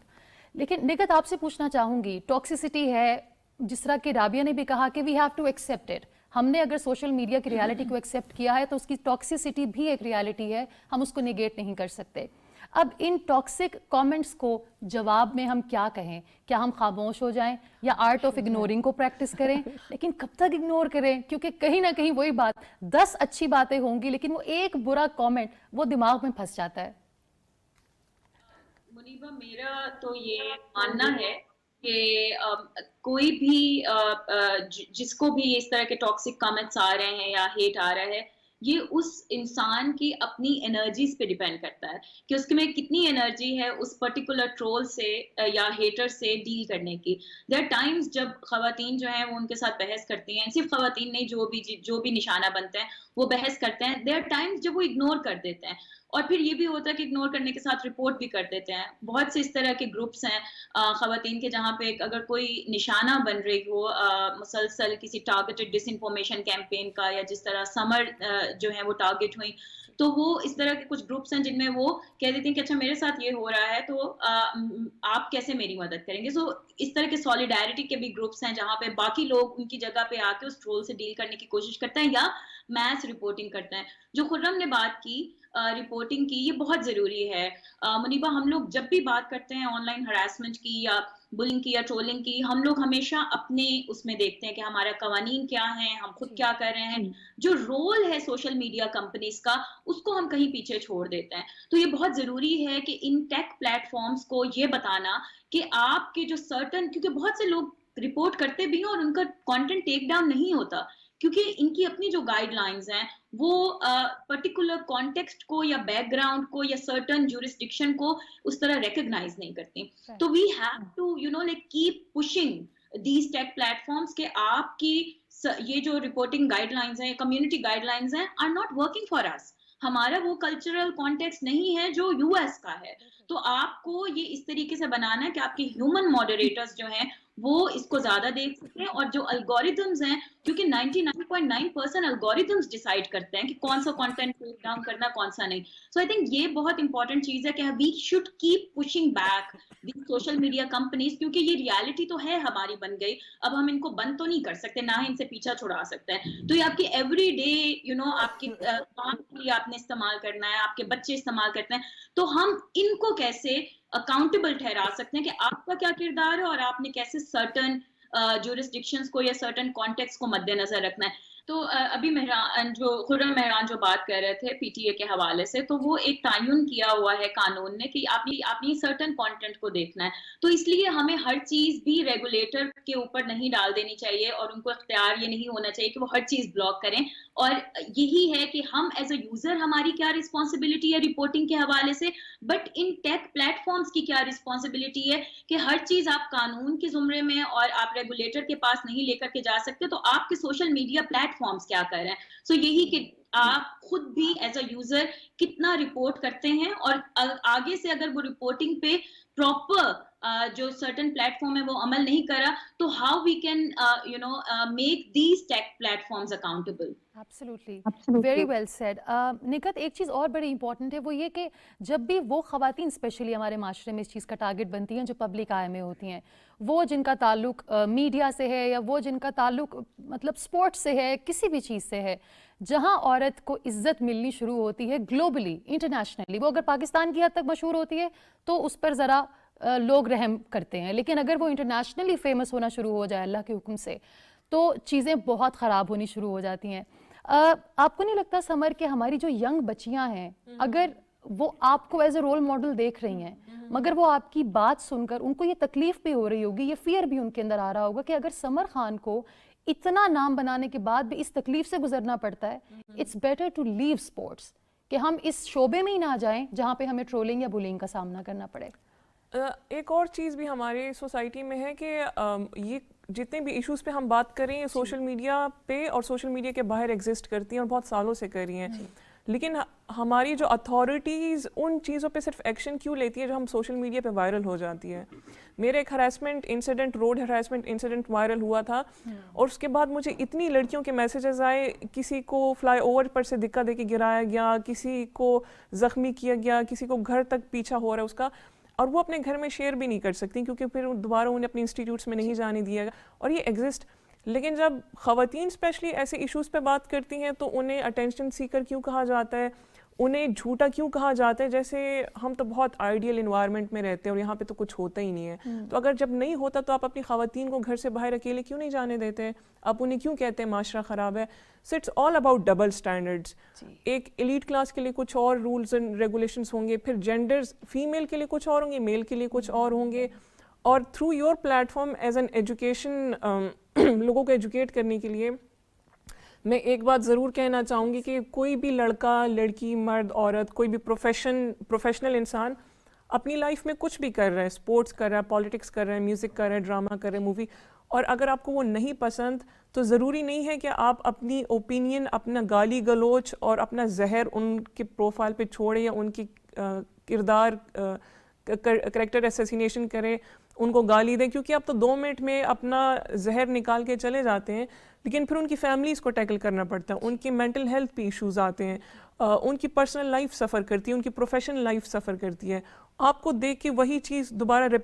لیکن نگہت آپ سے پوچھنا چاہوں گی, ٹاکسیسٹی ہے, جس طرح کہ رابعہ نے بھی کہا کہ we have to accept it. ہم نے اگر سوشل میڈیا کی ریالٹی کو ایکسیپٹ کیا ہے تو اس کی ٹاکسیسٹی بھی ایک ریالٹی ہے, ہم اس کو نیگیٹ نہیں کر سکتے. اب ان ٹاکسک کامنٹس کو جواب میں ہم کیا کہیں؟ کیا ہم خاموش ہو جائیں یا آرٹ آف اگنورنگ کو پریکٹس کریں؟ لیکن کب تک اگنور کریں؟ کیونکہ کہیں نہ کہیں وہی بات, 10 اچھی باتیں ہوں گی لیکن وہ ایک برا کامنٹ وہ دماغ میں پھنس جاتا ہے. منیبہ, میرا تو یہ ماننا ہے کہ کوئی بھی جس کو بھی اس طرح کے ٹاکسک کامنٹس آ رہے ہیں یا ہیٹ آ رہا ہے, یہ اس انسان کی اپنی انرجیز پہ ڈیپینڈ کرتا ہے کہ اس کے میں کتنی انرجی ہے اس پرٹیکولر ٹرول سے یا ہیٹر سے ڈیل کرنے کی. دیر آر ٹائمز جب خواتین جو ہیں وہ ان کے ساتھ بحث کرتی ہیں, صرف خواتین نہیں, جو بھی نشانہ بنتے ہیں وہ بحث کرتے ہیں. دیر آر ٹائمز جب وہ اگنور کر دیتے ہیں, اور پھر یہ بھی ہوتا ہے کہ اگنور کرنے کے ساتھ رپورٹ بھی کر دیتے ہیں. بہت سے اس طرح کے گروپس ہیں خواتین کے جہاں پہ اگر کوئی نشانہ بن رہی ہو مسلسل کسی ٹارگیٹڈ ڈس انفارمیشن کیمپین کا, یا جس طرح سمر جو ہیں وہ ٹارگیٹ ہوئی, تو وہ اس طرح کے کچھ گروپس ہیں جن میں وہ کہہ دیتی ہیں کہ اچھا میرے ساتھ یہ ہو رہا ہے تو آپ کیسے میری مدد کریں گے. سو اس طرح کے سالیڈیرٹی کے بھی گروپس ہیں جہاں پہ باقی لوگ ان کی جگہ پہ آ کے اس ٹرول سے ڈیل کرنے کی کوشش کرتے ہیں یا میس رپورٹنگ کرتے ہیں. جو خرم نے بات کی رپورٹنگ کی, یہ بہت ضروری ہے. منیبہ, ہم لوگ جب بھی بات کرتے ہیں آن لائن ہراسمنٹ کی یا بلنگ کی یا ٹرولنگ کی, ہم لوگ ہمیشہ اپنے اس میں دیکھتے ہیں کہ ہمارا قوانین کیا ہیں, ہم خود کیا کر رہے ہیں. جو رول ہے سوشل میڈیا کمپنیز کا, اس کو ہم کہیں پیچھے چھوڑ دیتے ہیں. تو یہ بہت ضروری ہے کہ ان ٹیک پلیٹ فارمز کو یہ بتانا کہ آپ کے جو سرٹن, کیونکہ بہت سے لوگ رپورٹ کرتے بھی ہیں اور ان کا کانٹینٹ ٹیک ڈاؤن نہیں ہوتا, کیونکہ ان کی اپنی جو گائیڈ لائنز ہیں وہ پرٹیکولر کانٹیکسٹ کو یا بیک گراؤنڈ کو یا سرٹن جورسڈکشن کو اس طرح ریکگنائز نہیں کرتی. تو we have to like keep pushing these tech platforms کہ آپ کی یہ جو رپورٹنگ گائیڈ لائنز ہیں, کمیونٹی گائیڈ لائنز ہیں, are not working for us. ہمارا وہ کلچرل کانٹیکسٹ نہیں ہے جو یو ایس کا ہے. تو آپ کو یہ اس طریقے سے بنانا ہے کہ آپ کے ہیومن ماڈریٹرز جو ہیں وہ اس کو زیادہ دیکھ سکیں, اور جو الگوریتھمز ہیں, کیونکہ 99.9% الگوریتھمز ڈیسائیڈ کرتے ہیں کہ کون سا کانٹینٹ ٹیک ڈاؤن کرنا, کون سا نہیں. سو آئی تھنک یہ بہت امپورٹنٹ چیز ہے کہ we should keep pushing back the social media companies, کیونکہ یہ ریالٹی تو ہے ہماری بن گئی, اب ہم ان کو بند تو نہیں کر سکتے, نہ ہی ان سے پیچھا چھڑا سکتے ہیں. تو یہ آپ کی ایوری ڈے آپ کی کام کے لیے آپ نے استعمال کرنا ہے, آپ کے بچے استعمال کرتے ہیں, تو ہم ان کو کیسے اکاؤنٹیبل ٹھہرا سکتے ہیں کہ آپ کا کیا کردار ہے اور آپ نے کیسے سرٹن جورسڈکشنز کو یا سرٹن کانٹیکس کو مد نظر رکھنا ہے. تو ابھی خرم مہران جو بات کر رہے تھے پی ٹی اے کے حوالے سے, تو وہ ایک تعین کیا ہوا ہے قانون نے کہ آپ نے سرٹن کانٹینٹ کو دیکھنا ہے. تو اس لیے ہمیں ہر چیز بھی ریگولیٹر کے اوپر نہیں ڈال دینی چاہیے, اور ان کو اختیار یہ نہیں ہونا چاہیے کہ وہ ہر چیز بلاک کریں. اور یہی ہے کہ ہم ایز اے یوزر ہماری کیا رسپانسبلٹی ہے رپورٹنگ کے حوالے سے, but in tech platforms کی کیا رسپانسبلٹی ہے کہ ہر چیز آپ قانون کے زمرے میں اور آپ ریگولیٹر کے پاس نہیں لے کر کے جا سکتے. تو آپ کے سوشل میڈیا پلیٹ فارمز کیا کر رہے ہیں. سو یہی کہ آپ خود بھی ایز اے یوزر کتنا رپورٹ کرتے ہیں, اور آگے سے اگر وہ رپورٹنگ پہ پراپر جو سرٹن پلیٹ فارم ہے وہ عمل نہیں کرا, تو how we can make these tech platforms accountable. Absolutely. Very well said. Nikhat, ایک چیز اور بڑی امپورٹنٹ ہے, وہ یہ کہ جب بھی وہ خواتین اسپیشلی ہمارے معاشرے میں اس چیز کا ٹارگٹ بنتی ہیں جو پبلک آئی میں ہوتی ہیں, وہ جن کا تعلق میڈیا سے ہے یا وہ جن کا تعلق مطلب اسپورٹس سے ہے, کسی بھی چیز سے ہے, جہاں عورت کو عزت ملنی شروع ہوتی ہے گلوبلی, انٹرنیشنلی, وہ اگر پاکستان کی حد تک مشہور ہوتی ہے تو اس پر ذرا لوگ رحم کرتے ہیں, لیکن اگر وہ انٹرنیشنلی فیمس ہونا شروع ہو جائے اللہ کے حکم سے, تو چیزیں بہت خراب ہونی شروع ہو جاتی ہیں. آپ کو نہیں لگتا سمر کہ ہماری جو ینگ بچیاں ہیں, اگر وہ آپ کو ایز اے رول ماڈل دیکھ رہی ہیں, مگر وہ آپ کی بات سن کر ان کو یہ تکلیف بھی ہو رہی ہوگی, یہ فیئر بھی ان کے اندر آ رہا ہوگا کہ اگر سمر خان کو اتنا نام بنانے کے بعد بھی اس تکلیف سے گزرنا پڑتا ہے. It's better to leave sports, کہ ہم اس شعبے میں ہی نہ جائیں جہاں پہ ہمیں ٹرولنگ یا بولنگ کا سامنا کرنا پڑے. ایک اور چیز بھی ہماری سوسائٹی میں ہے کہ یہ جتنے بھی ایشوز پہ ہم بات کر رہے ہیں سوشل میڈیا پہ اور سوشل میڈیا کے باہر ایگزسٹ کرتی ہیں اور بہت سالوں سے کر رہی ہیں, لیکن ہماری جو اتھارٹیز ان چیزوں پہ صرف ایکشن کیوں لیتی ہے جو ہم سوشل میڈیا پہ وائرل ہو جاتی ہے. میرے ایک harassment incident, road harassment incident viral ہوا تھا اور اس کے بعد مجھے اتنی لڑکیوں کے میسیجز آئے, کسی کو فلائی اوور پر سے دھکا دے کے گرایا گیا, کسی کو زخمی کیا گیا, کسی کو گھر تک پیچھا ہو رہا ہے اس کا, اور وہ اپنے گھر میں شیئر بھی نہیں کر سکتی کیونکہ پھر دوبارہ انہیں اپنے انسٹیٹیوٹس میں نہیں جانے دیا گا, اور یہ ایگزسٹ. لیکن جب خواتین اسپیشلی ایسے ایشوز پہ بات کرتی ہیں تو انہیں اٹینشن سیکر کیوں کہا جاتا ہے, انہیں جھوٹا کیوں کہا جاتا ہے, جیسے ہم تو بہت آئیڈیل انوائرمنٹ میں رہتے ہیں اور یہاں پہ تو کچھ ہوتا ہی نہیں ہے. تو اگر جب نہیں ہوتا تو آپ اپنی خواتین کو گھر سے باہر اکیلے کیوں نہیں جانے دیتے, آپ انہیں کیوں کہتے ہیں معاشرہ خراب ہے. So it's all about double standards. ایک ایلیٹ کلاس کے لیے کچھ اور رولز اینڈ ریگولیشنس ہوں گے, پھر جینڈرز فیمیل کے لیے کچھ اور ہوں گے, میل کے لیے کچھ اور ہوں گے, اور through your plate form as an education لوگوں کو ایجوکیٹ کرنے کے لیے میں ایک بات ضرور کہنا چاہوں گی کہ کوئی بھی لڑکا, لڑکی, مرد, عورت, کوئی بھی پروفیشنل انسان اپنی لائف میں کچھ بھی کر رہا ہے, اسپورٹس کر رہا ہے, پالیٹکس کر رہا ہے, میوزک کر رہا ہے, ڈرامہ کر رہا ہے, مووی, اور اگر آپ کو وہ نہیں پسند تو ضروری نہیں ہے کہ آپ اپنی اوپینین, اپنا گالی گلوچ اور اپنا زہر ان کے پروفائل پہ چھوڑیں یا ان کی کردار کریکٹر اسیسینیشن کریں, ان کو گالی دیں, کیونکہ آپ تو 2 منٹ میں اپنا زہر نکال کے چلے جاتے ہیں, لیکن پھر ان کی فیملیز کو ٹیکل کرنا پڑتا ہے, ان کی مینٹل ہیلتھ پہ ایشوز آتے ہیں, ان کی پرسنل لائف سفر کرتی ہے, ان کی پروفیشنل لائف سفر کرتی ہے. آپ کو دیکھ کے وہی چیز دوبارہ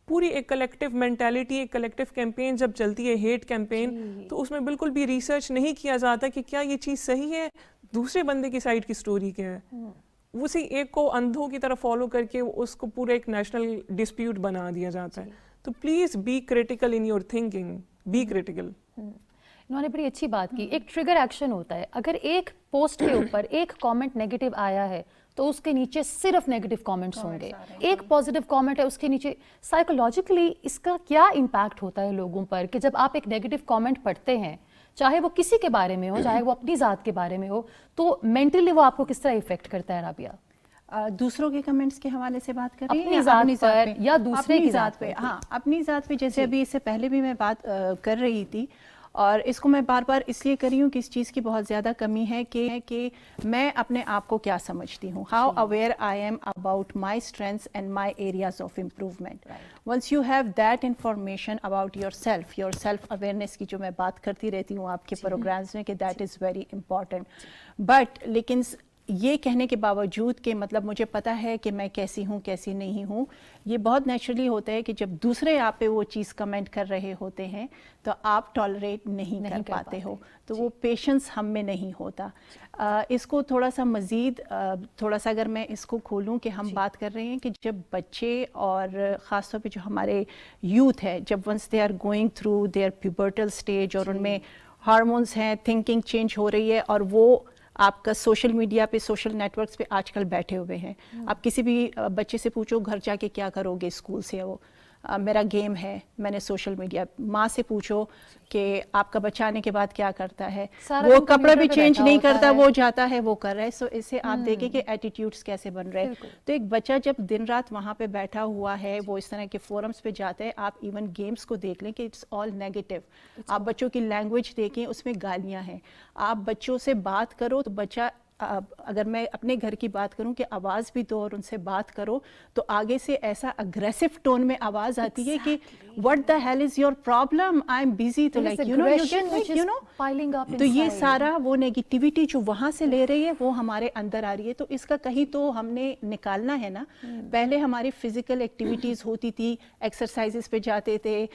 پوری ایک کلیکٹیو مینٹیلٹی, ایک کلیکٹیو کیمپین جب چلتی ہے, ہیٹ کیمپین, تو اس میں بالکل بھی ریسرچ نہیں کیا جاتا کہ کیا یہ چیز صحیح ہے, دوسرے بندے کی سائڈ کی سٹوری کیا ہے. اسی ایک کو اندھوں کی طرف فالو کر کے اس کو پورا ایک نیشنل ڈسپیوٹ بنا دیا جاتا ہے. تو please be critical in your thinking, be critical. انہوں نے بڑی اچھی بات کی. ایک ٹریگر ایکشن ہوتا ہے, اگر ایک پوسٹ کے اوپر ایک کامنٹ نیگیٹو آیا ہے تو اس کے نیچے صرف نیگیٹو کامنٹس ہوں گے. ایک پازیٹیو کامنٹ ہے اس کے نیچے, سائیکولوجیکلی اس کا کیا امپیکٹ ہوتا ہے لوگوں پر کہ جب آپ ایک نیگیٹو کامنٹ پڑھتے ہیں, چاہے وہ کسی کے بارے میں ہو, چاہے وہ اپنی ذات کے بارے میں ہو, تو مینٹلی وہ آپ کو کس طرح افیکٹ کرتا ہے رابعہ؟ دوسروں کے کمنٹس کے حوالے سے بات کر رہی ہیں اپنی ذات پر یا دوسرے کی ذات پہ؟ ہاں, اپنی ذات پہ. جیسے ابھی اس سے پہلے بھی میں بات کر رہی تھی, اور اس کو میں بار بار اس لیے کر رہی ہوں کہ اس چیز کی بہت زیادہ کمی ہے کہ میں اپنے آپ کو کیا سمجھتی ہوں, how aware I am about my strengths and my areas of improvement. Once you have that information about your self awareness کی جو میں بات کرتی رہتی ہوں آپ کے پروگرامز میں کہ that is very important. But لیکن یہ کہنے کے باوجود کہ مطلب مجھے پتہ ہے کہ میں کیسی ہوں کیسی نہیں ہوں, یہ بہت نیچرلی ہوتا ہے کہ جب دوسرے آپ پہ وہ چیز کمنٹ کر رہے ہوتے ہیں تو آپ ٹالریٹ نہیں کر پاتے ہو, تو وہ پیشنس ہم میں نہیں ہوتا. اس کو تھوڑا سا مزید تھوڑا سا اگر میں اس کو کھولوں کہ ہم بات کر رہے ہیں کہ جب بچے اور خاص طور پہ جو ہمارے یوتھ ہے, جب once they are going through their pubertal stage اور ان میں ہارمونس ہیں, تھنکنگ چینج ہو رہی ہے, اور وہ آپ کا سوشل میڈیا پہ, سوشل نیٹ ورکس پہ آج کل بیٹھے ہوئے ہیں. آپ کسی بھی بچے سے پوچھو گھر جا کے کیا کرو گے اسکول سے, وہ میرا گیم ہے, میں نے سوشل میڈیا. ماں سے پوچھو کہ آپ کا بچہ آنے کے بعد کیا کرتا ہے, وہ کپڑا بھی چینج نہیں کرتا, وہ جاتا ہے وہ کر رہا ہے. سو اسے آپ دیکھیں کہ ایٹیٹیوڈس کیسے بن رہے ہیں. تو ایک بچہ جب دن رات وہاں پہ بیٹھا ہوا ہے, وہ اس طرح کے فورمز پہ جاتا ہے. آپ ایون گیمز کو دیکھ لیں کہ اٹس آل نیگیٹو. آپ بچوں کی لینگویج دیکھیں, اس میں گالیاں ہیں. آپ بچوں سے بات کرو تو بچہ, اگر میں اپنے گھر کی بات کروں کہ آواز بھی دو اور ان سے بات کرو, تو آگے سے ایسا اگریسو ٹون میں آواز آتی ہے کہ what the hell is your problem, I'm busy, تو like you know تو یہ سارا وہ نیگیٹیوٹی جو وہاں سے لے رہی ہے وہ ہمارے اندر آ رہی ہے. تو اس کا کہیں تو ہم نے نکالنا ہے نا. پہلے ہماری فزیکل ایکٹیویٹیز ہوتی تھی, ایکسرسائزز پہ جاتے تھے,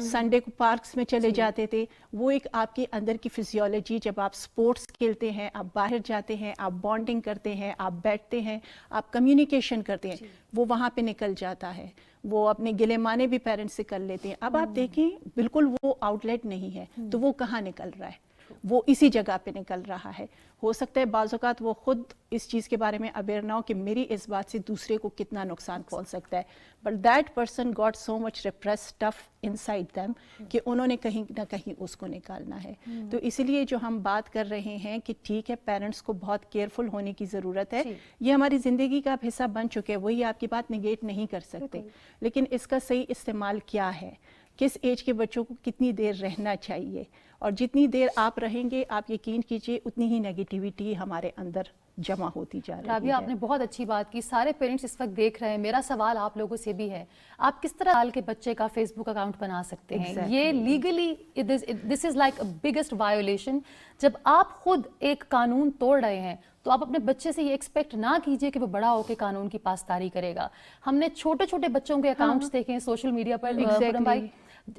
سنڈے کو پارکس میں چلے جاتے تھے. وہ ایک آپ کے اندر کی فزیولوجی, جب آپ سپورٹس کھیلتے ہیں, آپ باہر جاتے ہیں, آپ بانڈنگ کرتے ہیں, آپ بیٹھتے ہیں, آپ کمیونیکیشن کرتے ہیں, وہ وہاں پہ نکل جاتا ہے. وہ اپنے گلے مانے بھی پیرنٹس سے کر لیتے ہیں. اب آپ دیکھیں بالکل وہ آؤٹ لیٹ نہیں ہے, تو وہ کہاں نکل رہا ہے. وہ اسی جگہ پہ نکل رہا ہے. ہو سکتا ہے بعض اوقات وہ خود اس چیز کے بارے میں اویئر نہ ہو کہ میری اس بات سے دوسرے کو کتنا نقصان پہنچ سکتا ہے, but that person got so much repress stuff in side them کہ انہوں نے کہیں نہ کہیں اس کو نکالنا ہے. تو اسی لیے جو ہم بات کر رہے ہیں کہ ٹھیک ہے پیرنٹس کو بہت کیئرفل ہونے کی ضرورت ہے, یہ ہماری زندگی کا اب حصہ بن چکے, وہی آپ کی بات نگیٹ نہیں کر سکتے, لیکن اس کا صحیح استعمال کیا ہے, کس ایج کے بچوں کو کتنی دیر رہنا چاہیے, اور جتنی دیر آپ رہیں گے آپ یقین کیجئے اتنی ہی نیگیٹیوٹی ہمارے اندر جمع ہوتی جا رہی ہے. رابعہ آپ نے بہت اچھی بات کی. سارے پیرنٹس اس وقت دیکھ رہے ہیں, میرا سوال آپ لوگوں سے بھی ہے, آپ کس طرح سال کے بچے کا فیس بک اکاؤنٹ بنا سکتے ہیں؟ یہ legally this is like biggest violation. جب آپ خود ایک قانون توڑ رہے ہیں تو آپ اپنے بچے سے یہ ایکسپیکٹ نہ کیجئے کہ وہ بڑا ہو کے قانون کی پاسداری کرے گا. ہم نے چھوٹے چھوٹے بچوں کے اکاؤنٹس دیکھے ہیں سوشل میڈیا پر, خرم بھائی,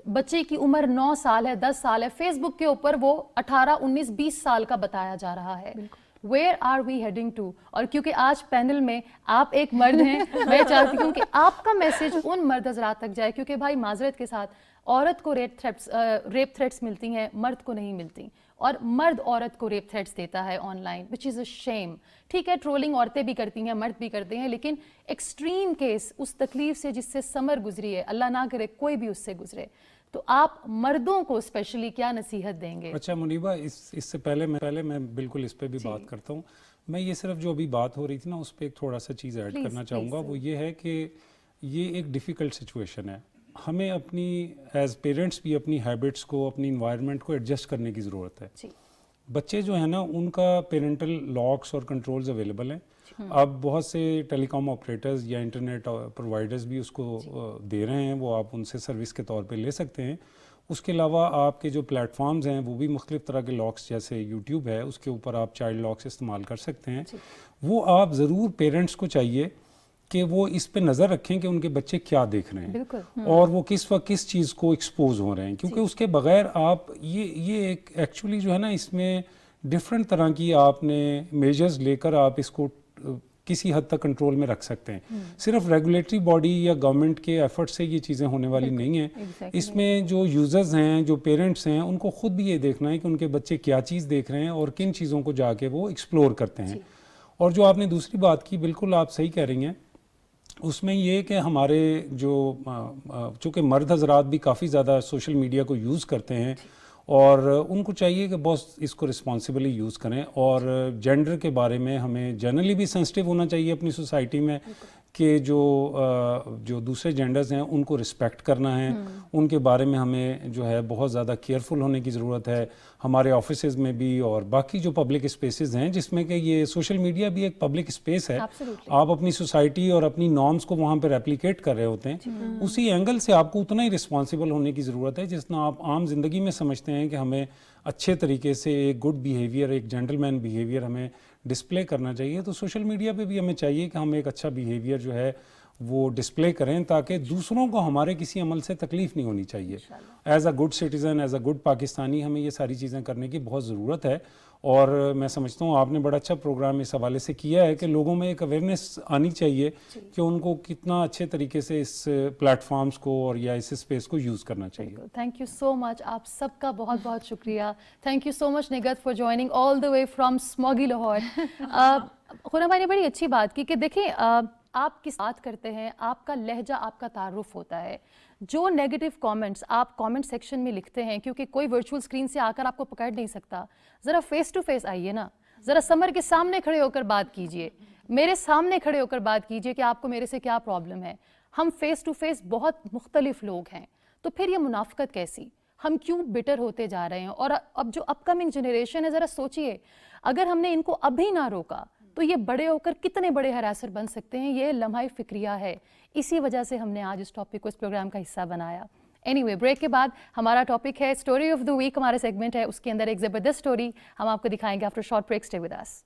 بچے کی عمر 9 سال ہے, 10 سال ہے, فیس بک کے اوپر وہ 18, 19, 20 سال کا بتایا جا رہا ہے. Where are we heading to? اور کیونکہ آج پینل میں آپ ایک مرد ہیں, میں چاہتی ہوں کہ آپ کا میسج ان مرد حضرات تک جائے, کیونکہ بھائی معذرت کے ساتھ عورت کو ریپ تھریٹس ملتی ہیں, مرد کو نہیں ملتی, اور مرد عورت کو ریپ تھریٹس دیتا ہے آن لائن, وچ از اے شیم. ٹھیک ہے ٹرولنگ عورتیں بھی کرتی ہیں, مرد بھی کرتے ہیں, لیکن ایکسٹریم کیس اس تکلیف سے جس سے سمر گزری ہے, اللہ نہ کرے کوئی بھی اس سے گزرے, تو آپ مردوں کو اسپیشلی کیا نصیحت دیں گے؟ اچھا منیبہ, اس سے پہلے میں بالکل اس پہ بھی بات کرتا ہوں. میں یہ صرف جو ابھی بات ہو رہی تھی نا اس پہ ایک تھوڑا سا چیز ایڈ کرنا چاہوں گا. وہ یہ ہے کہ یہ ایک ڈیفیکلٹ سچویشن ہے. ہمیں اپنی ایز پیرنٹس بھی اپنی ہیبٹس کو, اپنی انوائرمنٹ کو ایڈجسٹ کرنے کی ضرورت ہے. بچے جو ہیں نا ان کا پیرنٹل لاکس اور کنٹرولز اویلیبل ہیں. اب بہت سے ٹیلی کام آپریٹرز یا انٹرنیٹ پرووائڈرز بھی اس کو دے رہے ہیں, وہ آپ ان سے سروس کے طور پہ لے سکتے ہیں. اس کے علاوہ آپ کے جو پلیٹ فارمز ہیں وہ بھی مختلف طرح کے لاکس, جیسے یوٹیوب ہے اس کے اوپر آپ چائلڈ لاکس استعمال کر سکتے ہیں. وہ آپ ضرور پیرنٹس کو چاہیے کہ وہ اس پہ نظر رکھیں کہ ان کے بچے کیا دیکھ رہے ہیں اور وہ کس وقت کس چیز کو ایکسپوز ہو رہے ہیں, کیونکہ اس کے بغیر آپ یہ ایک ایکچولی جو ہے نا اس میں ڈفرینٹ طرح کی آپ نے میجرز لے کر آپ اس کو کسی حد تک کنٹرول میں رکھ سکتے ہیں. صرف ریگولیٹری باڈی یا گورنمنٹ کے ایفرٹ سے یہ چیزیں ہونے والی نہیں ہیں. اس میں جو یوزرز ہیں, جو پیرنٹس ہیں, ان کو خود بھی یہ دیکھنا ہے کہ ان کے بچے کیا چیز دیکھ رہے ہیں اور کن چیزوں کو جا کے وہ ایکسپلور کرتے ہیں. اور جو آپ نے دوسری بات کی, بالکل آپ صحیح کہہ رہی ہیں, اس میں یہ کہ ہمارے جو چونکہ مرد حضرات بھی کافی زیادہ سوشل میڈیا کو یوز کرتے ہیں اور ان کو چاہیے کہ بہت اس کو رسپانسبلی یوز کریں, اور جینڈر کے بارے میں ہمیں جنرلی بھی سینسٹیو ہونا چاہیے اپنی سوسائٹی میں کہ جو دوسرے جینڈرز ہیں ان کو رسپیکٹ کرنا ہے, ان کے بارے میں ہمیں جو ہے بہت زیادہ کیئرفل ہونے کی ضرورت ہے. ہمارے آفیسز میں بھی اور باقی جو پبلک اسپیسز ہیں, جس میں کہ یہ سوشل میڈیا بھی ایک پبلک اسپیس ہے, آپ اپنی سوسائٹی اور اپنی نارمز کو وہاں پہ ریپلیکیٹ کر رہے ہوتے ہیں. اسی اینگل سے آپ کو اتنا ہی رسپانسبل ہونے کی ضرورت ہے جتنا آپ عام زندگی میں سمجھتے ہیں کہ ہمیں اچھے طریقے سے ایک گڈ بیہیویئر, ایک جینٹل مین بیہیویئر ہمیں ڈسپلے کرنا چاہیے. تو سوشل میڈیا پہ بھی ہمیں چاہیے کہ ہم ایک اچھا بیہیویئر جو ہے وہ ڈسپلے کریں تاکہ دوسروں کو ہمارے کسی عمل سے تکلیف نہیں ہونی چاہیے. As a good citizen, as a good Pakistani ہمیں یہ ساری چیزیں کرنے کی بہت ضرورت ہے. اور میں سمجھتا ہوں آپ نے بڑا اچھا پروگرام اس حوالے سے کیا ہے کہ لوگوں میں ایک اویئرنیس آنی چاہیے کہ ان کو کتنا اچھے طریقے سے اس پلیٹ فارمز کو اور یا اس اسپیس کو یوز کرنا چاہیے. تھینک یو سو مچ, آپ سب کا بہت بہت شکریہ. Thank you so much Nighat for joining all the way from smoggy Lahore. Khurram بھائی نے بڑی اچھی بات کی کہ دیکھیں آپ کس بات کرتے ہیں, آپ کا لہجہ آپ کا تعارف ہوتا ہے. جو نیگیٹو کامنٹس آپ کامنٹ سیکشن میں لکھتے ہیں, کیونکہ کوئی ورچوئل اسکرین سے آ کر آپ کو پکڑ نہیں سکتا, ذرا فیس ٹو فیس آئیے نا, ذرا سمر کے سامنے کھڑے ہو کر بات کیجئے, میرے سامنے کھڑے ہو کر بات کیجئے کہ آپ کو میرے سے کیا پرابلم ہے. ہم فیس ٹو فیس بہت مختلف لوگ ہیں, تو پھر یہ منافقت کیسی, ہم کیوں بٹر ہوتے جا رہے ہیں. اور اب جو اپ کمنگ جنریشن ہے, ذرا سوچئے اگر ہم نے ان کو ابھی نہ روکا تو یہ بڑے ہو کر کتنے بڑے ہراسر بن سکتے ہیں. یہ لمحہ فکریہ ہے, اسی وجہ سے ہم نے آج اس ٹاپک کو اس پروگرام کا حصہ بنایا. اینی وے, بریک کے بعد ہمارا ٹاپک ہے اسٹوری آف دا ویک, ہمارا سیگمنٹ ہے, اس کے اندر ایک زبردست اسٹوری ہم آپ کو دکھائیں گے. After short break, stay with us.